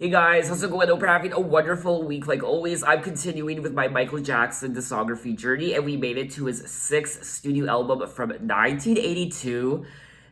Hey guys, how's it going? Hope you're having a wonderful week. Like always, I'm continuing with my Michael Jackson discography journey, and we made it to his sixth studio album from 1982.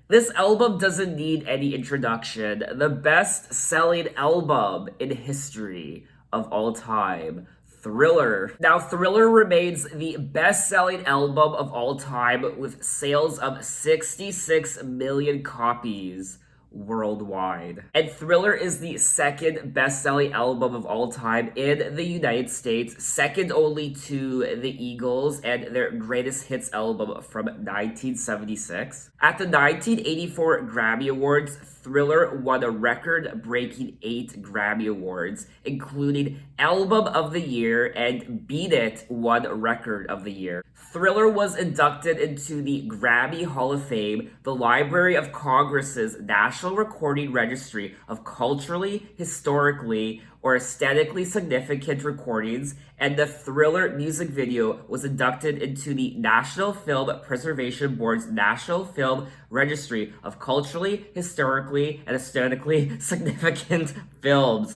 This album doesn't need any introduction. The best-selling album in history of all time. Thriller. Now, Thriller remains the best-selling album of all time with sales of 66 million copies worldwide. And Thriller is the second best-selling album of all time in the United States, second only to the Eagles and their greatest hits album from 1976. At the 1984 Grammy Awards, Thriller won a record-breaking 8 Grammy Awards, including Album of the Year, and Beat It won Record of the Year. Thriller was inducted into the Grammy Hall of Fame, the Library of Congress's National Recording Registry of culturally, historically, or aesthetically significant recordings, and the Thriller music video was inducted into the National Film Preservation Board's National Film Registry of culturally, historically, and aesthetically significant films.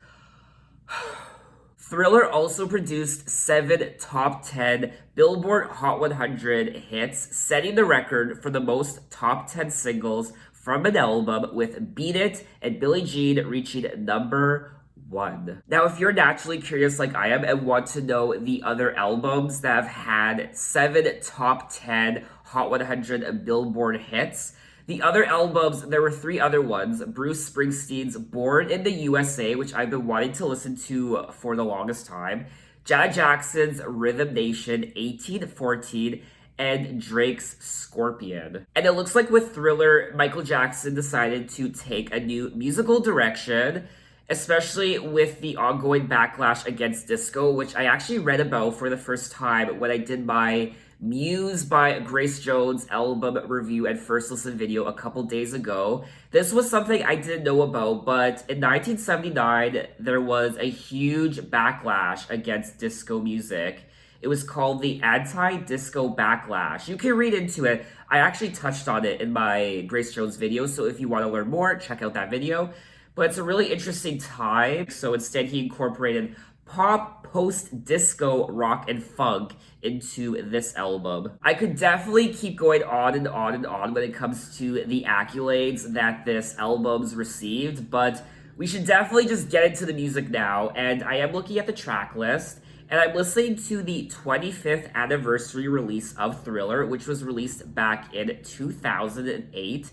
Thriller also produced 7 top 10 Billboard Hot 100 hits, setting the record for the most top 10 singles from an album, with Beat It and Billie Jean reaching number 1. Now, if you're naturally curious like I am and want to know the other albums that have had 7 top 10 Hot 100 Billboard hits, the other albums, there were 3 other ones. Bruce Springsteen's Born in the USA, which I've been wanting to listen to for the longest time, Janet Jackson's Rhythm Nation 1814, and Drake's Scorpion. And it looks like with Thriller, Michael Jackson decided to take a new musical direction, especially with the ongoing backlash against disco, which I actually read about for the first time when I did my Muse by Grace Jones album review and first listen video a couple days ago. This was something I didn't know about, but in 1979, there was a huge backlash against disco music. It was called the Anti-Disco Backlash. You can read into it. I actually touched on it in my Grace Jones video, so if you want to learn more, check out that video. But it's a really interesting time, so instead he incorporated pop, post-disco, rock, and funk into this album. I could definitely keep going on and on and on when it comes to the accolades that this album's received, but we should definitely just get into the music now, and I am looking at the track list, and I'm listening to the 25th anniversary release of Thriller, which was released back in 2008.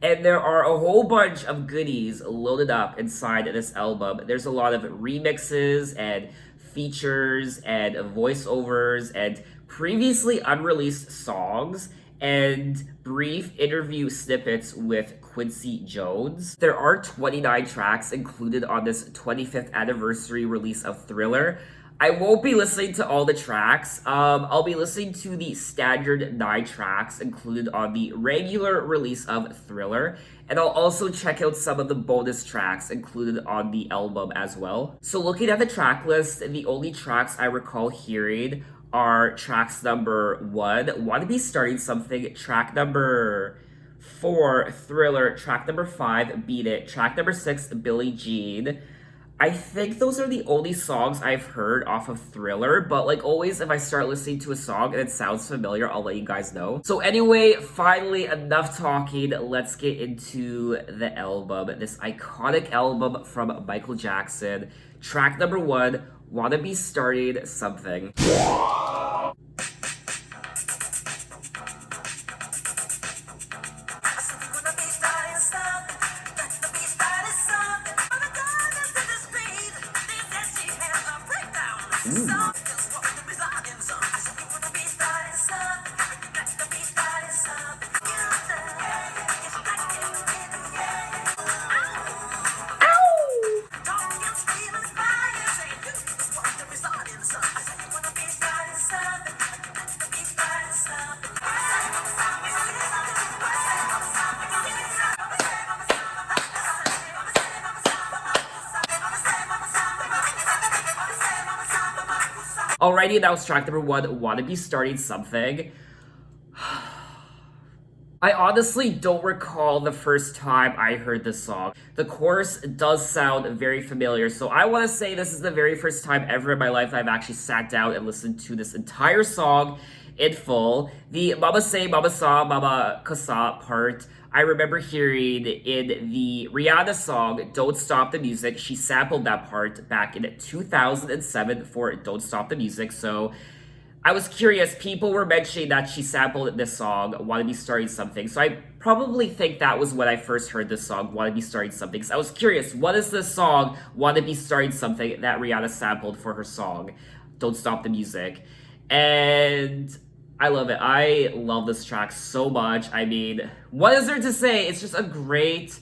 And there are a whole bunch of goodies loaded up inside this album. There's a lot of remixes and features and voiceovers and previously unreleased songs and brief interview snippets with Quincy Jones. There are 29 tracks included on this 25th anniversary release of Thriller. I won't be listening to all the tracks. I'll be listening to the standard 9 tracks included on the regular release of Thriller, and I'll also check out some of the bonus tracks included on the album as well. So looking at the track list, the only tracks I recall hearing are tracks number 1, Wanna Be Starting Something, track number 4, Thriller, track number 5, Beat It, track number 6, Billie Jean. I think those are the only songs I've heard off of Thriller, but like always, if I start listening to a song and it sounds familiar, I'll let you guys know. So anyway, finally, enough talking. Let's get into the album. This iconic album from Michael Jackson. Track number 1, Wanna Be Starting Something. Ooh. Alrighty, that was track number 1, Wanna Be Starting Something. I honestly don't recall the first time I heard this song. The chorus does sound very familiar, so I want to say this is the very first time ever in my life that I've actually sat down and listened to this entire song in full. The Mama Say, Mama Saw, Mama Kasa part, I remember hearing in the Rihanna song, Don't Stop the Music. She sampled that part back in 2007 for Don't Stop the Music, so I was curious. People were mentioning that she sampled this song, Wanna Be Starting Something. So I probably think that was when I first heard this song, Wanna Be Starting Something. So I was curious, what is this song, Wanna Be Starting Something, that Rihanna sampled for her song, Don't Stop the Music? And I love it. I love this track so much. I mean, what is there to say? It's just a great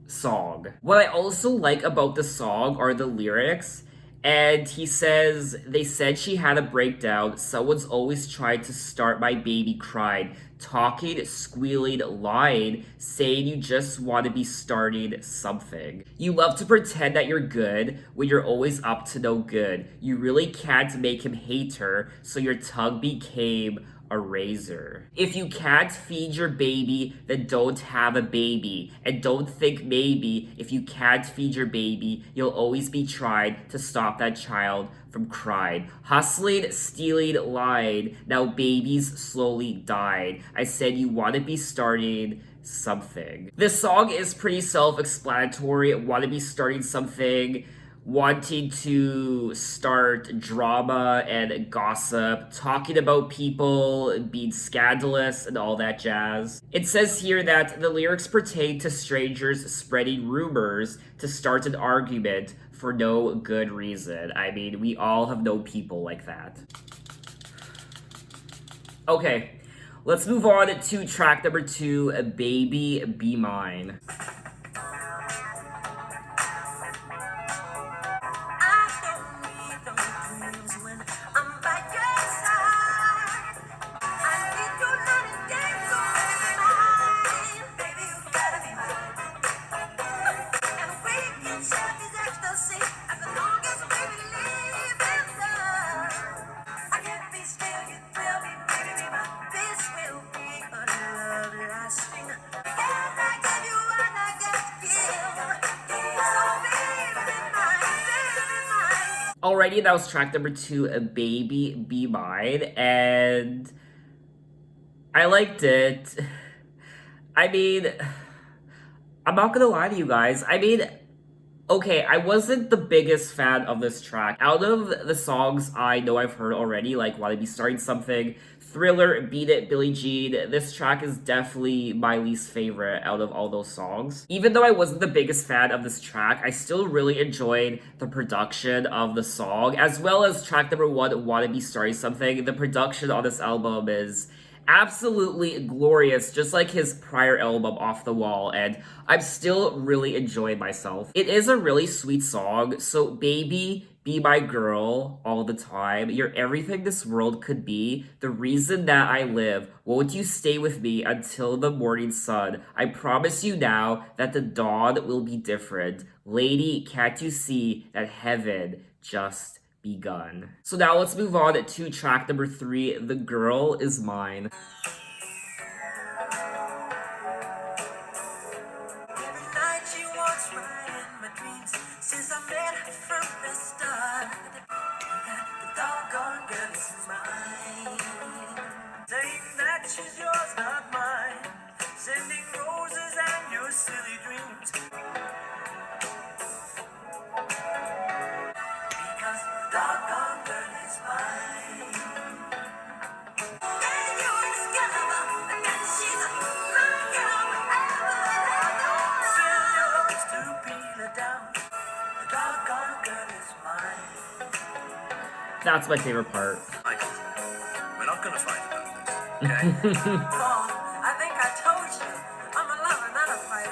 song. What I also like about the song are the lyrics. And he says, they said she had a breakdown. Someone's always tried to start my baby cried. Talking, squealing, lying, saying you just want to be starting something. You love to pretend that you're good when you're always up to no good. You really can't make him hate her, so your tongue became a razor. If you can't feed your baby, then don't have a baby. And don't think maybe if you can't feed your baby, you'll always be trying to stop that child from crying. Hustling, stealing, lying. Now babies slowly died. I said you want to be starting something. This song is pretty self-explanatory. Want to be starting something, wanting to start drama and gossip, talking about people, being scandalous, and all that jazz. It says here that the lyrics pertain to strangers spreading rumors to start an argument for no good reason. I mean, we all have known people like that. Okay, let's move on to track number 2, Baby Be Mine. Alrighty, that was track number 2, A Baby Be Mine, and I liked it. I mean, I'm not gonna lie to you guys. I mean, okay, I wasn't the biggest fan of this track. Out of the songs I know I've heard already, like Wanna Be Starting Something, Thriller, Beat It, Billie Jean, this track is definitely my least favorite out of all those songs. Even though I wasn't the biggest fan of this track, I still really enjoyed the production of the song, as well as track number 1, Wanna Be Starting Something. The production on this album is absolutely glorious, just like his prior album, Off the Wall, and I'm still really enjoying myself. It is a really sweet song, so baby, be my girl all the time. You're everything this world could be, the reason that I live. Won't you stay with me until the morning sun? I promise you now that the dawn will be different. Lady, can't you see that heaven just begun? So now let's move on to track number 3, The Girl Is Mine. Every night she walks right in my dreams since I met her from the start. The doggone girl is mine. Saying that she's yours, not mine. Sending roses and your silly dreams. That's my favorite part. Michael, we're not gonna fight about this, okay? Paul, I think I told you. I'm a lover, not a fighter.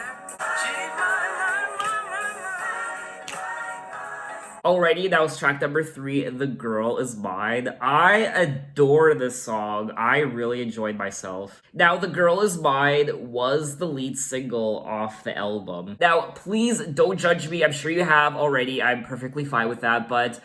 Alrighty, that was track number 3, The Girl Is Mine. I adore this song. I really enjoyed myself. Now, The Girl Is Mine was the lead single off the album. Now, please don't judge me. I'm sure you have already. I'm perfectly fine with that, but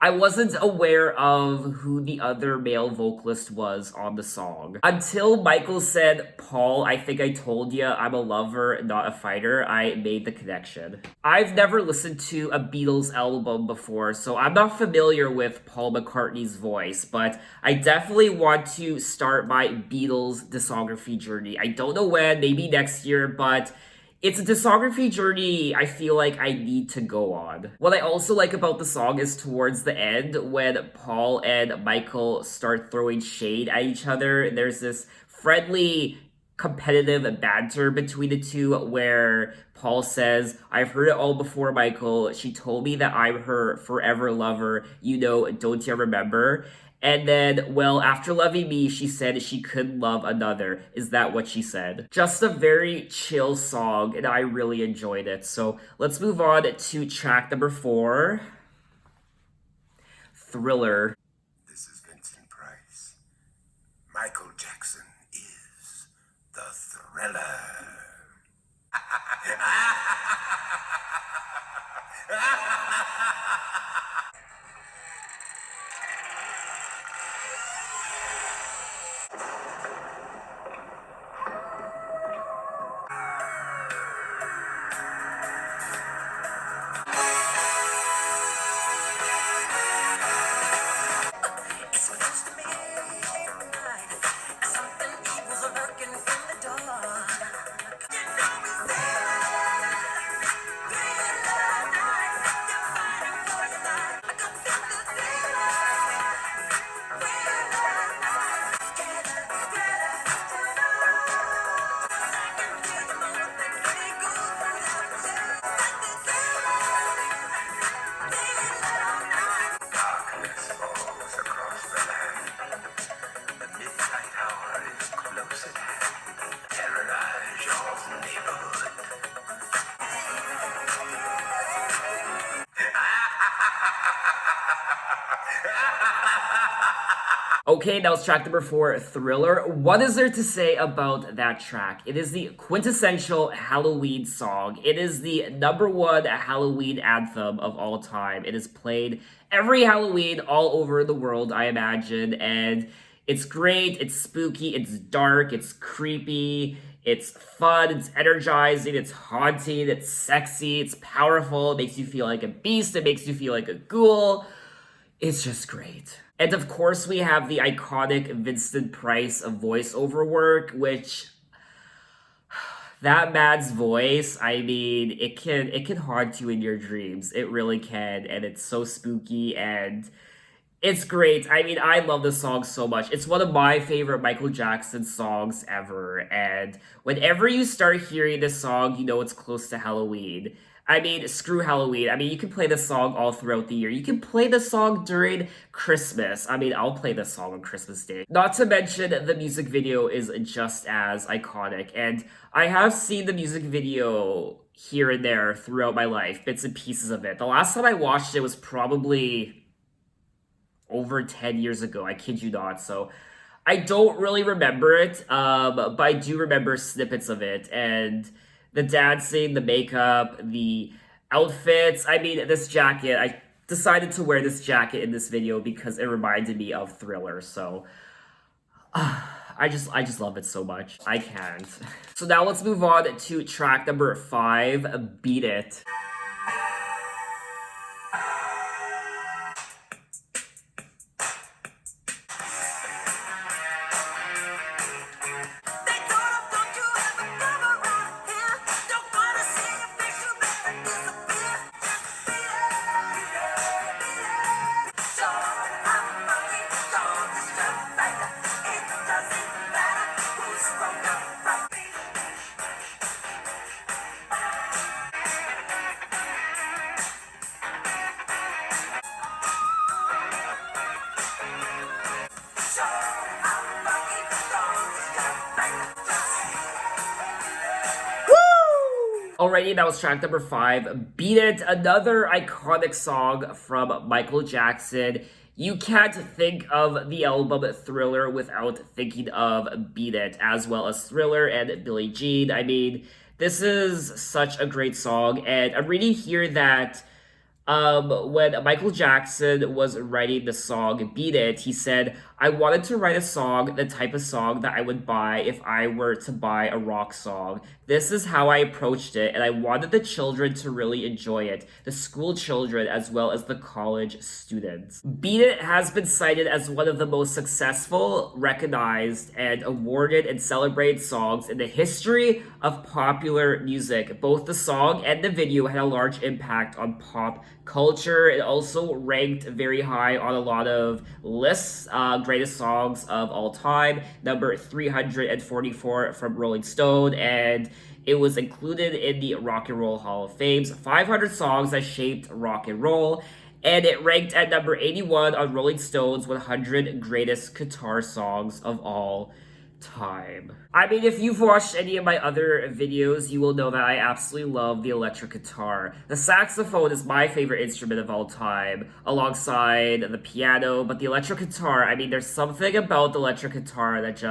I wasn't aware of who the other male vocalist was on the song. Until Michael said, Paul, I think I told ya I'm a lover, not a fighter, I made the connection. I've never listened to a Beatles album before, so I'm not familiar with Paul McCartney's voice, but I definitely want to start my Beatles discography journey. I don't know when, maybe next year, but it's a discography journey I feel like I need to go on. What I also like about the song is towards the end when Paul and Michael start throwing shade at each other. There's this friendly, competitive banter between the two where Paul says, I've heard it all before, Michael. She told me that I'm her forever lover. You know, don't you remember? And then, well, after loving me, she said she couldn't love another. Is that what she said? Just a very chill song, and I really enjoyed it. So let's move on to track number 4, Thriller. This is Vincent Price. Michael Jackson is the Thriller. Darkness falls across the land. The midnight hour is close at hand. Terrorize your neighborhood. Okay, that was track number 4, Thriller. What is there to say about that track? It is the quintessential Halloween song. It is the number 1 Halloween anthem of all time. It is played every Halloween all over the world, I imagine, and it's great, it's spooky, it's dark, it's creepy, it's fun, it's energizing, it's haunting, it's sexy, it's powerful, it makes you feel like a beast, it makes you feel like a ghoul. It's just great. And of course, we have the iconic Vincent Price voiceover work, which that man's voice, I mean, it can haunt you in your dreams. It really can, and it's so spooky and it's great. I mean, I love this song so much. It's one of my favorite Michael Jackson songs ever. And whenever you start hearing this song, you know it's close to Halloween. I mean, screw Halloween. I mean, you can play this song all throughout the year. You can play the song during Christmas. I mean, I'll play this song on Christmas Day. Not to mention, the music video is just as iconic. And I have seen the music video here and there throughout my life, bits and pieces of it. The last time I watched it was probably over 10 years ago. I kid you not. So I don't really remember it, but I do remember snippets of it. And the dancing, the makeup, the outfits. I mean, this jacket, I decided to wear this jacket in this video because it reminded me of Thriller. So I just love it so much. I can't. So now let's move on to track number 5, Beat It. Alrighty, that was track number 5. Beat It, another iconic song from Michael Jackson. You can't think of the album Thriller without thinking of Beat It, as well as Thriller and Billie Jean. I mean, this is such a great song, and I'm reading here that When Michael Jackson was writing the song Beat It, he said, I wanted to write a song, the type of song that I would buy if I were to buy a rock song. This is how I approached it, and I wanted the children to really enjoy it, the school children as well as the college students. Beat It has been cited as one of the most successful, recognized, and awarded and celebrated songs in the history of popular music. Both the song and the video had a large impact on pop culture. It also ranked very high on a lot of lists, greatest songs of all time, number 344 from Rolling Stone, and it was included in the Rock and Roll Hall of Fame's 500 songs that shaped rock and roll, and it ranked at number 81 on Rolling Stone's 100 greatest guitar songs of all time. I mean, if you've watched any of my other videos, you will know that I absolutely love the electric guitar. The saxophone is my favorite instrument of all time, alongside the piano, but the electric guitar, I mean, there's something about the electric guitar that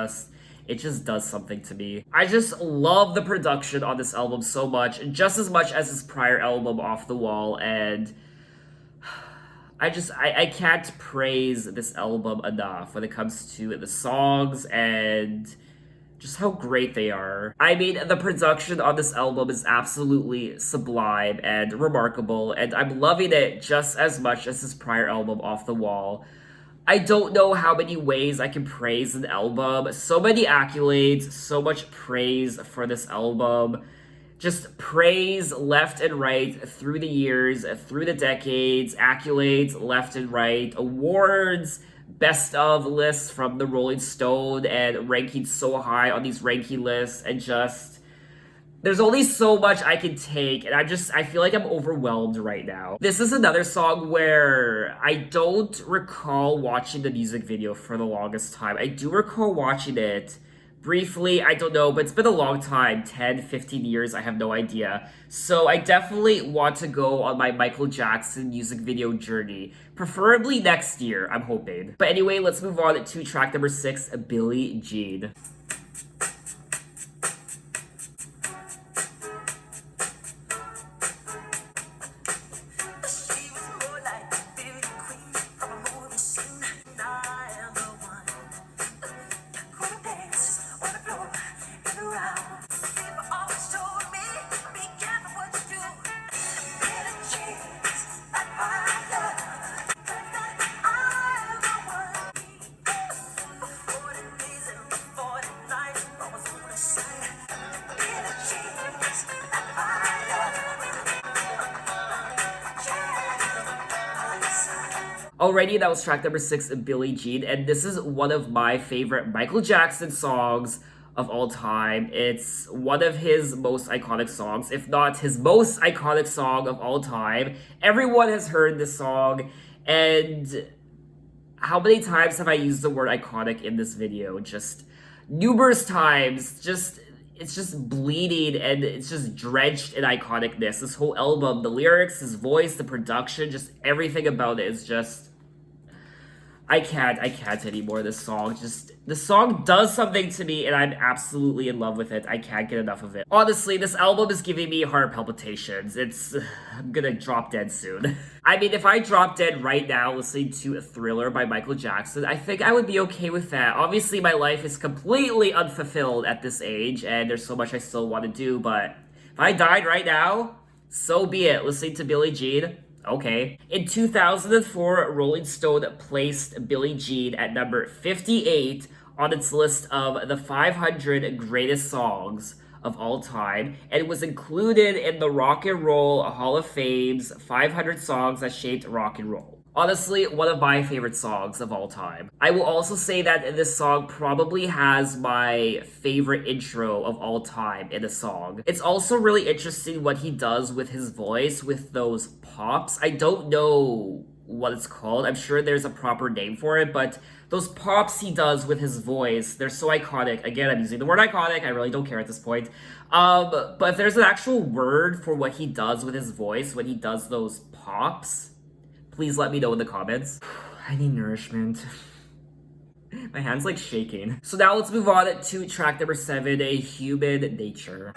it just does something to me. I just love the production on this album so much, just as much as his prior album, Off the Wall, and I can't praise this album enough when it comes to the songs and just how great they are. I mean, the production on this album is absolutely sublime and remarkable, and I'm loving it just as much as his prior album, Off the Wall. I don't know how many ways I can praise an album. So many accolades, so much praise for this album. Just praise left and right through the years, through the decades, accolades left and right, awards, best of lists from the Rolling Stone, and ranking so high on these ranking lists, and just there's only so much I can take, and I feel like I'm overwhelmed right now. This is another song where I don't recall watching the music video for the longest time. I do recall watching it briefly, I don't know, but it's been a long time, 10, 15 years, I have no idea. So I definitely want to go on my Michael Jackson music video journey, preferably next year, I'm hoping. But anyway, let's move on to track number 6, Billie Jean. Alrighty, that was track number 6, Billie Jean, and this is one of my favorite Michael Jackson songs of all time. It's one of his most iconic songs, if not his most iconic song of all time. Everyone has heard this song, and how many times have I used the word iconic in this video? Just numerous times. It's just bleeding and it's just drenched in iconicness. This whole album, the lyrics, his voice, the production, just everything about it is just I can't anymore. This song, the song does something to me, and I'm absolutely in love with it. I can't get enough of it. Honestly, this album is giving me heart palpitations. I'm gonna drop dead soon. I mean, if I drop dead right now listening to Thriller by Michael Jackson, I think I would be okay with that. Obviously, my life is completely unfulfilled at this age, and there's so much I still want to do, but if I died right now, so be it. Listening to Billie Jean, okay. In 2004, Rolling Stone placed Billie Jean at number 58 on its list of the 500 greatest songs of all time, and it was included in the Rock and Roll Hall of Fame's 500 songs that shaped rock and roll. Honestly, one of my favorite songs of all time. I will also say that this song probably has my favorite intro of all time in a song. It's also really interesting what he does with his voice, with those pops. I don't know what it's called. I'm sure there's a proper name for it, but those pops he does with his voice, they're so iconic. Again, I'm using the word iconic. I really don't care at this point. But if there's an actual word for what he does with his voice when he does those pops, please let me know in the comments. I need nourishment. My hand's like shaking. So now let's move on to track number 7, A Human Nature.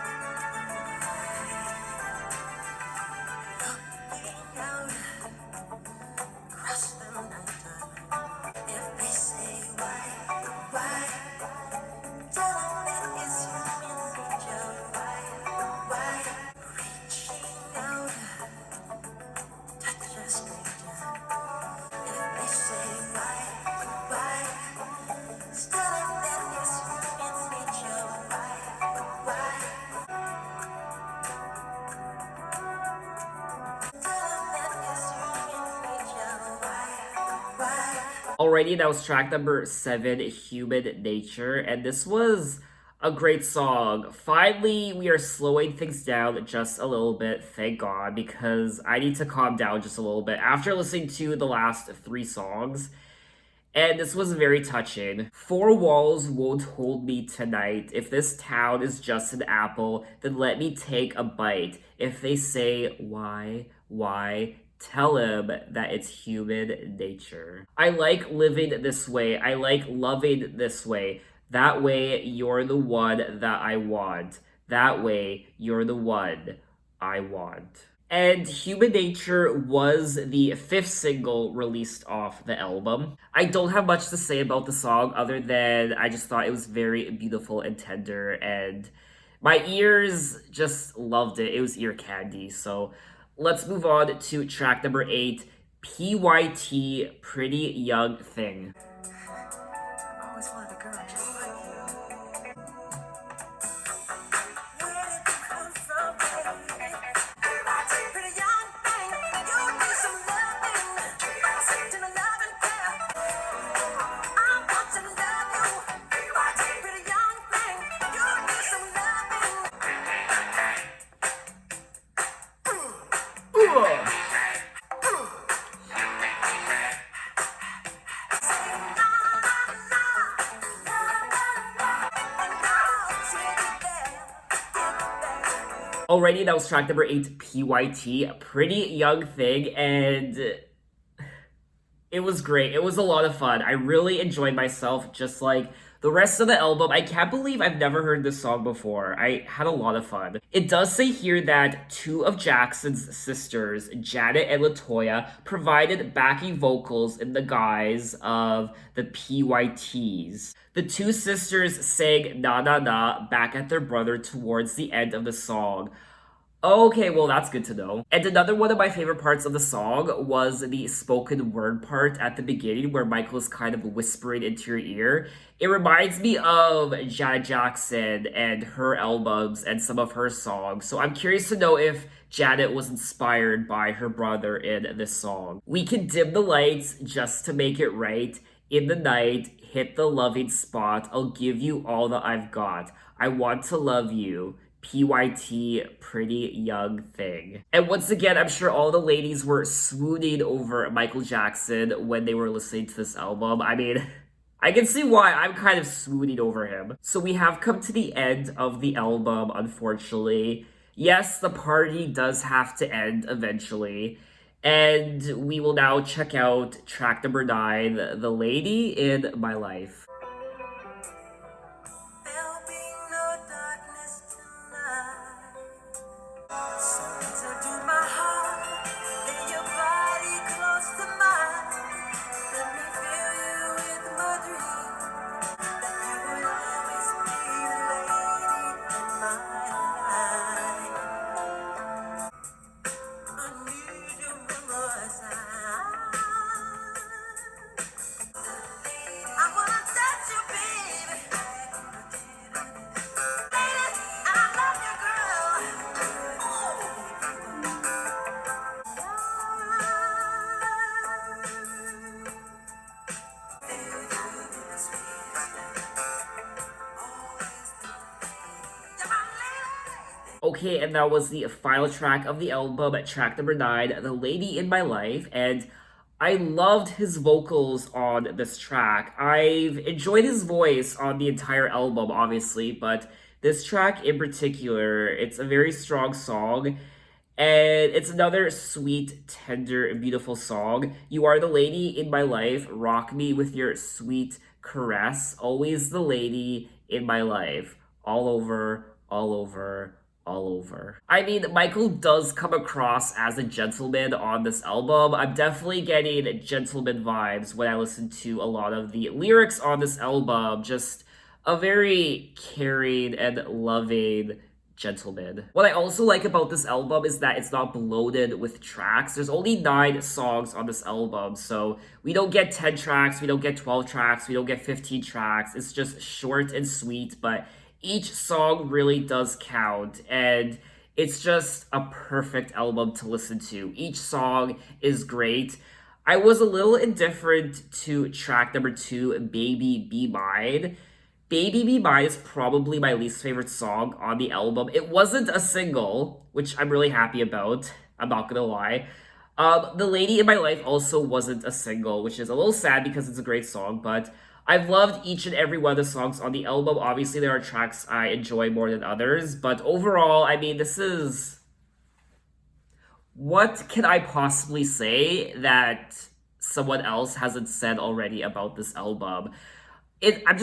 Already, that was track number 7, Human Nature, and this was a great song. Finally, we are slowing things down just a little bit, thank God, because I need to calm down just a little bit after listening to the last 3 songs. And this was very touching. Four walls won't hold me tonight. If this town is just an apple, then let me take a bite. If they say, why, tell him that it's human nature. I like living this way. I like loving this way. That way, you're the one that I want. That way, you're the one I want. And Human Nature was the 5th single released off the album. I don't have much to say about the song other than I just thought it was very beautiful and tender, and my ears just loved it. It was ear candy. So let's move on to track number 8, P.Y.T, Pretty Young Thing. I always wanted a girl just like you. Already, that was track number 8, P.Y.T, Pretty Young Thing, and it was great. It was a lot of fun. I really enjoyed myself, just like the rest of the album. I can't believe I've never heard this song before. I had a lot of fun. It does say here that 2 of Jackson's sisters, Janet and Latoya, provided backing vocals in the guise of the PYTs. The 2 sisters sang Na Na Na back at their brother towards the end of the song. Okay, well, that's good to know. And another one of my favorite parts of the song was the spoken word part at the beginning where Michael's kind of whispering into your ear. It reminds me of Janet Jackson and her albums and some of her songs. So I'm curious to know if Janet was inspired by her brother in this song. We can dim the lights just to make it right. In the night, hit the loving spot. I'll give you all that I've got. I want to love you. P.Y.T, Pretty Young Thing. And once again, I'm sure all the ladies were swooning over Michael Jackson when they were listening to this album. I mean, I can see why I'm kind of swooning over him. So we have come to the end of the album, unfortunately. Yes, the party does have to end eventually. And we will now check out track number 9, The Lady in My Life. There'll be no darkness tonight. So enter to my heart, lay your body close to mine. Let me fill you with my dream, that you will always be the lady in my life. I need you by my side. I wanna touch you, baby. I love you, Okay, and that was the final track of the album, track number 9, The Lady in My Life, and I loved his vocals on this track. I've enjoyed his voice on the entire album, obviously, but this track in particular, it's a very strong song, and it's another sweet, tender, and beautiful song. You are the lady in my life, rock me with your sweet caress, always the lady in my life, all over, all over, all over. I mean, Michael does come across as a gentleman on this album. I'm definitely getting gentleman vibes when I listen to a lot of the lyrics on this album. Just a very caring and loving gentleman. What I also like about this album is that it's not bloated with tracks. There's only 9 songs on this album, so we don't get 10 tracks, we don't get 12 tracks, we don't get 15 tracks. It's just short and sweet, but each song really does count, and it's just a perfect album to listen to. Each song is great. I was a little indifferent to track number 2, Baby Be Mine. Baby Be Mine is probably my least favorite song on the album. It wasn't a single, which I'm really happy about. I'm not gonna lie. The Lady in My Life also wasn't a single, which is a little sad because it's a great song, but I've loved each and every one of the songs on the album. Obviously, there are tracks I enjoy more than others, but overall, I mean, this is. What can I possibly say that someone else hasn't said already about this album? I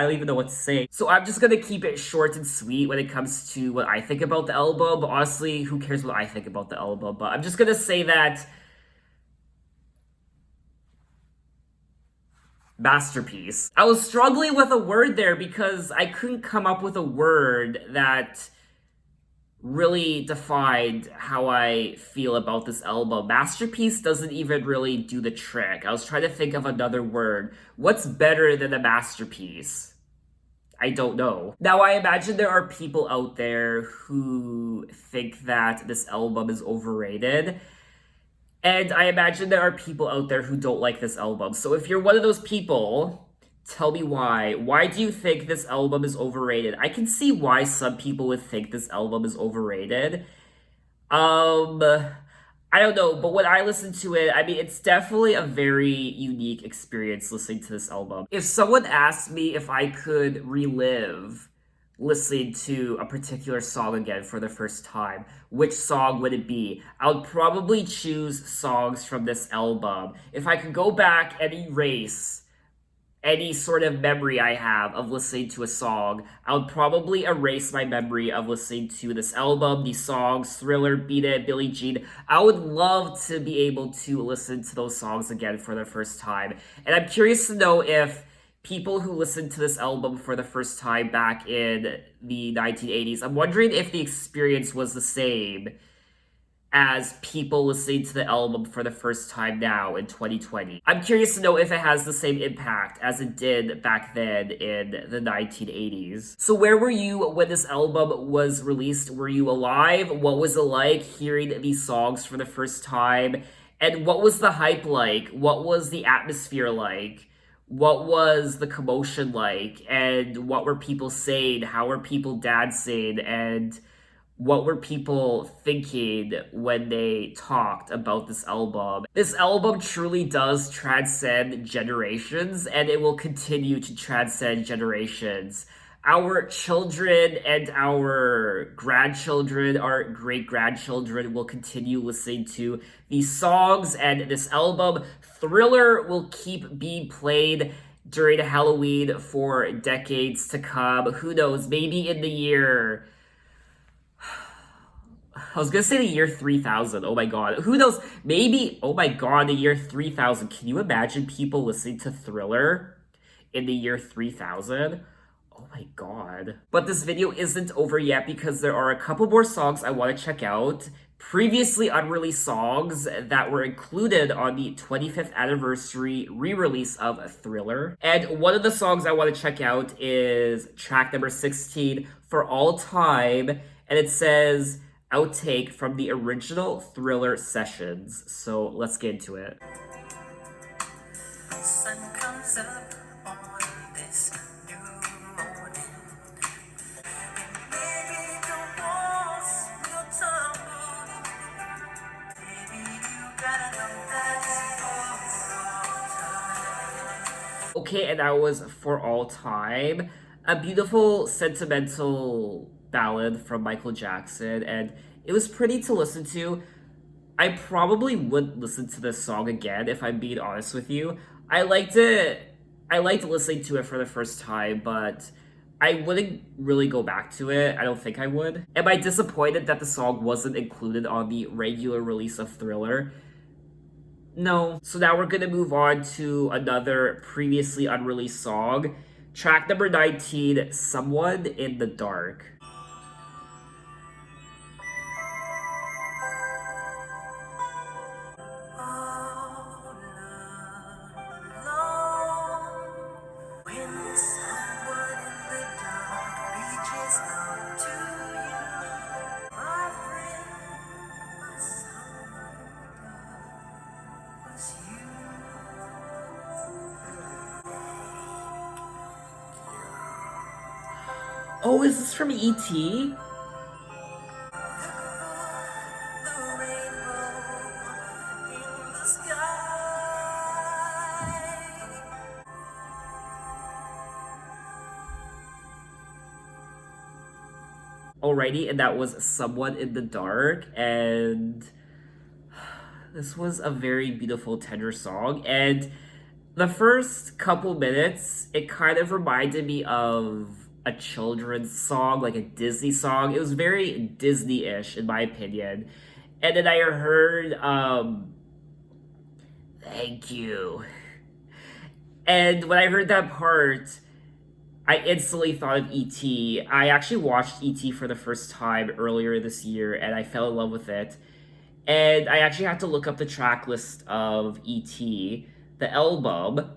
don't even know what to say. So I'm just gonna keep it short and sweet when it comes to what I think about the album. Honestly, who cares what I think about the album? But I'm just gonna say that masterpiece. I was struggling with a word there because I couldn't come up with a word that really defined how I feel about this album. Masterpiece doesn't even really do the trick. I was trying to think of another word. What's better than a masterpiece? I don't know. Now, I imagine there are people out there who think that this album is overrated. And I imagine there are people out there who don't like this album. So if you're one of those people, tell me why. Why do you think this album is overrated? I can see why some people would think this album is overrated. Um, I don't know, but when I listen to it, I mean, it's definitely a very unique experience listening to this album. If someone asked me if I could relive listening to a particular song again for the first time, which song would it be? I would probably choose songs from this album. If I could go back and erase any sort of memory I have of listening to a song, I would probably erase my memory of listening to this album, these songs, Thriller, Beat It, Billie Jean. I would love to be able to listen to those songs again for the first time. And I'm curious to know if people who listened to this album for the first time back in the 1980s, I'm wondering if the experience was the same as people listening to the album for the first time now in 2020. I'm curious to know if it has the same impact as it did back then in the 1980s. So where were you when this album was released? Were you alive? What was it like hearing these songs for the first time? And what was the hype like? What was the atmosphere like? What was the commotion like? And what were people saying? How were people dancing? And what were people thinking when they talked about this album? This album truly does transcend generations, and it will continue to transcend generations. Our children and our grandchildren, our great grandchildren will continue listening to these songs and this album. Thriller will keep being played during Halloween for decades to come. Who knows, maybe in the year I was gonna say the year 3000. Oh my god. Who knows? Maybe, oh my god, the year 3000. Can you imagine people listening to Thriller in the year 3000? Oh my god. But this video isn't over yet because there are a couple more songs I want to check out. Previously unreleased songs that were included on the 25th anniversary re-release of Thriller. And one of the songs I want to check out is track number 16, For All Time. And it says, outtake from the original Thriller sessions. So let's get into it. Sun comes up on this new morning. Maybe the walls will tumble. Maybe you gotta know that's all time. Okay, and that was For All Time. A beautiful, sentimental ballad from Michael Jackson, and it was pretty to listen to. I probably would listen to this song again if I'm being honest with you. I liked it. I liked listening to it for the first time, but I wouldn't really go back to it. I don't think I would. Am I disappointed that the song wasn't included on the regular release of Thriller? No. So now we're gonna move on to another previously unreleased song. Track number 19, Someone in the Dark. Oh, is this from E.T.? The rainbow in the sky. Alrighty, and that was Someone in the Dark, and this was a very beautiful, tender song. And the first couple minutes, it kind of reminded me of a children's song, like a Disney song. It was very Disney-ish, in my opinion. And then I heard, thank you. And when I heard that part, I instantly thought of E.T. I actually watched E.T. for the first time earlier this year, and I fell in love with it. And I actually had to look up the track list of E.T., the album,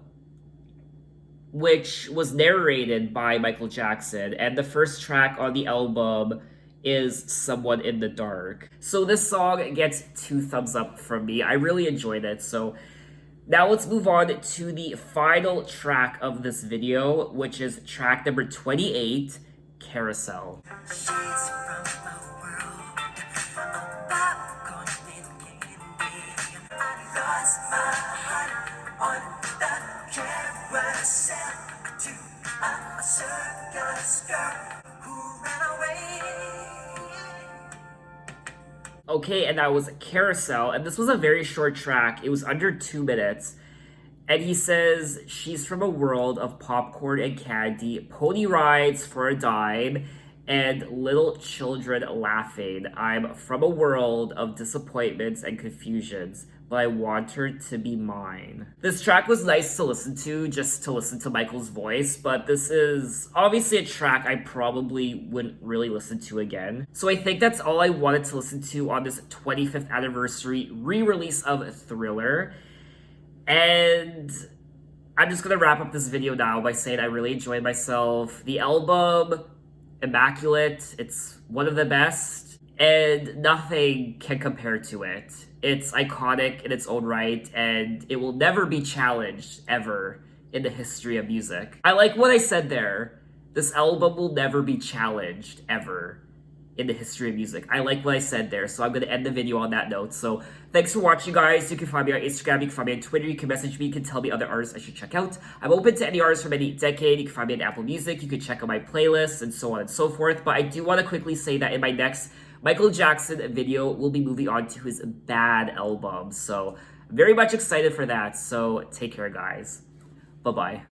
which was narrated by Michael Jackson. And the first track on the album is Someone in the Dark. So this song gets 2 thumbs up from me. I really enjoyed it. So now let's move on to the final track of this video, which is track number 28, Carousel. She's from a world of popcorn and candy. I lost my heart on the carousel to a circus girl who ran away. Okay, and that was Carousel, and this was a very short track. It was under 2 minutes. And he says she's from a world of popcorn and candy, pony rides for a dime, and little children laughing. I'm from a world of disappointments and confusions, but I want her to be mine. This track was nice to listen to, just to listen to Michael's voice, but this is obviously a track I probably wouldn't really listen to again. So I think that's all I wanted to listen to on this 25th anniversary re-release of Thriller. And I'm just gonna wrap up this video now by saying I really enjoyed myself. The album, immaculate. It's one of the best, and nothing can compare to it. It's iconic in its own right, and it will never be challenged ever in the history of music. I like what I said there. This album will never be challenged ever in the history of music. I like what I said there, so I'm going to end the video on that note. So thanks for watching, guys. You can find me on Instagram, you can find me on Twitter, you can message me, you can tell me other artists I should check out. I'm open to any artists from any decade. You can find me on Apple Music, you can check out my playlists, and so on and so forth. But I do want to quickly say that in my next Michael Jackson video, we'll be moving on to his Bad album. So very much excited for that. So take care, guys. Bye-bye.